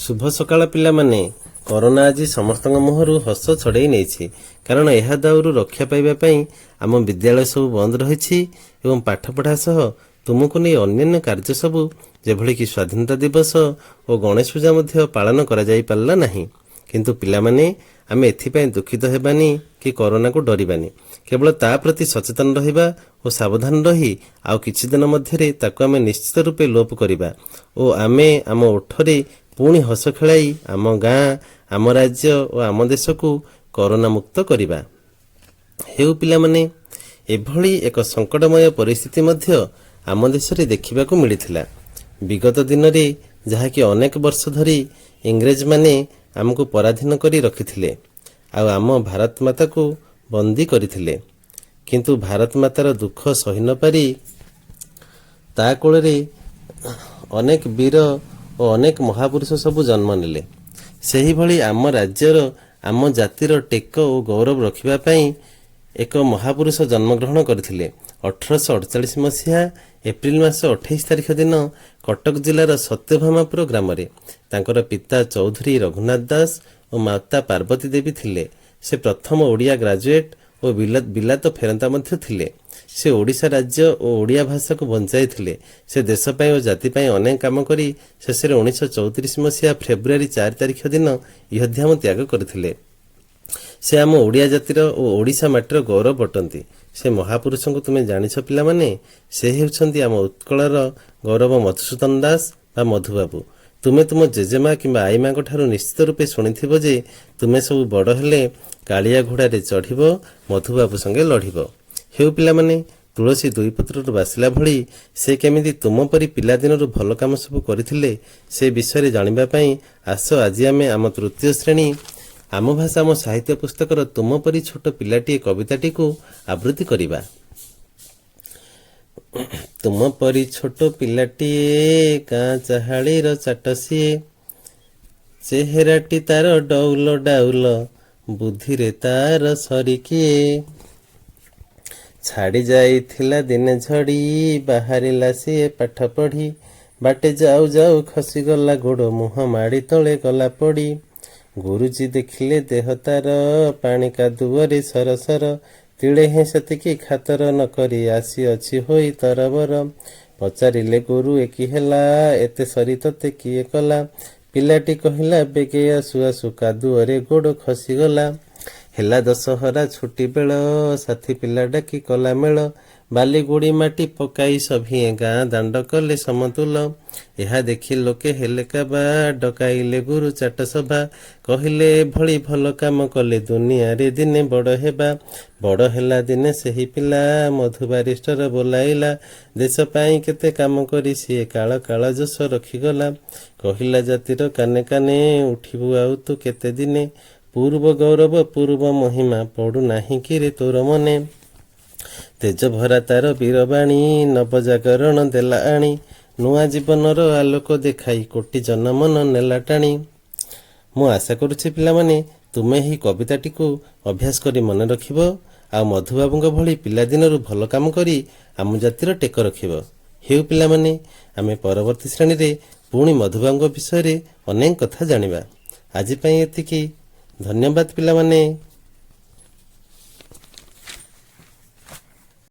शुभ सकाळ पिलामाने कोरोना आज समस्त मुहरु हस छड़ाई नहीं कारण यह दाउरु रक्षा पाइबा पई आम विद्यालय सब बंद रही एवं पाठपढ़ा सह तुमको नहीं अन्य कार्य सबू जेभली कि स्वाधीनता दिवस और गणेश पूजा मध्य पालन करा जाई पारला नहीं किंतु पिलामाने आमे एथिपाई दुखित हेबानी कि कोरोना को डरबानी केवल ता प्रति सचेतन रहिबा और सावधान रही आउ किछि दिन मध्यरे ताको आमे निश्चित रूपे लोप करिबा और आमे आम ओठरे पुणी हस खेलाई आम गाँ आम राज्य और आम देश को कोरोना मुक्त करिबा। हेउ पिलामाने एभली एक संकटमय परिस्थिति मध्य आम देश रे देखिबाकू मिलिथिला। विगत दिन रे जहा कि अनेक वर्ष धरी इंग्रेज माने आमको पराधीन करी रखिथिले आ आम भारत माता को बंदी करिथिले किंतु भारत मातार दुख सही न पारी ता कोल रे अनेक वीर और अनेक महापुरुष सबू जन्म नेले। सही भली आम राज्यर आम जातिर टेक और गौरव रखिबा पई एक महापुरुष जन्मग्रहण करथिले। 1848 मसीहा एप्रिल मास 28 तारिख दिन कटक जिलार सत्यभामापुर ग्राम रे तांकर पिता चौधरी रघुनाथ दास और माता पार्वती देवी थिले। से प्रथम ओडिया ग्रेजुएट और बिलात फेरंता मध्य थिले। से ओडिशा राज्य और ओडिया भाषा को बंचाई थिले। से देश पाई और जाति पाई अनेक काम करी शेष 1934 मसीहा फेब्रुआरी 4 तारिख दिन इहध्याम त्याग करथिले। से आम ओडिया जातिर और ओडिशा माटीर गौरव अटंती। से महापुरुष को तुम्हें जानिछ पिला माने से हेउछंती आम उत्कलर गौरव मधुसूदन दास बा मधुबाबू। तुमे तुम जेजेमा कि आईमा ठारू निश्चित रूपे शुणिथिबो जे तुमे सब बड़ हेले कालिया घोड़ारे चढ़िबो मधुबाबू संगे लढ़िबो। हेउ पिला माने तुलसी दुई पत्रु बासिला भली से केमिति तुम परी पिलादिनरु भल काम सब करथिले से विषय जानिबा पई आस आज आमे आम तृतीय श्रेणी आम भाषा आम साहित्य पुस्तकर तुम परी छोट पिलाटी कविताटी को आवृत्ति करिबा। तुम परी छोट पिलाटीए काँ चाहाड़ीर चाटसीए चेहराटी तार डौल डाउल बुद्धिरे तार सरिकिए छाड़ी जाइथिला दिने झड़ी बाहरिला सीए पाठ पढ़ी बाटे जाऊ जाऊ खसीगला गोड़ मुह माड़ी तले गला पड़ी गुरुजी देखिले देह तार पानी कादुअरे सरसर तिड़े हे सेतिकी खातर न करी आसी अछि होई तरबर पचारिले गुरु एकी हेला एते सरी तते किए कला पिलाटी कहिला बेगे आसु आसु कादुअरे गोड़ खसीगला हेला दशहरा छुट्टी बेल साथी पिला डाकी कला मेल बाली गुड़ी माटी पकाई सभिए गाँ दांड कले समतुल यह देखी लोके हेले काबा डकाइले गुरु चाट सभा कहिले भली भल काम कले दुनिया रे दिने बड़ हेबा बड़ हेला दिने सही पिला मधु बारिस्टर बोलाइला देश पाई केते काम करी सी काल काल जस रखीगला कहिला जातिर काने काने उठिबु आउ तू केते दिने पूर्व गौरव पूर्व महिमा पड़ू नाही कि रे तोर मने तेज भरा तार वीरवाणी नवजागरण देला आणी नुआ जीवनर आलोक देखाई कोटि जनमन नेला टाणी। मु आशा करुछि पिलामाने तुमे ही कविताटी को अभ्यास करी मन रखिबो आ मधुबाबूଙ୍କ भली पिलादिनरु भल काम करी आम जातिर टेक रखिबो। हेउ पिलामाने आमे परवर्ती श्रेणी रे पुणी मधुबाबूଙ୍କ विषय रे अनेक कथा जानिबा। आज पई एतिकी धन्यवाद पिलामाने।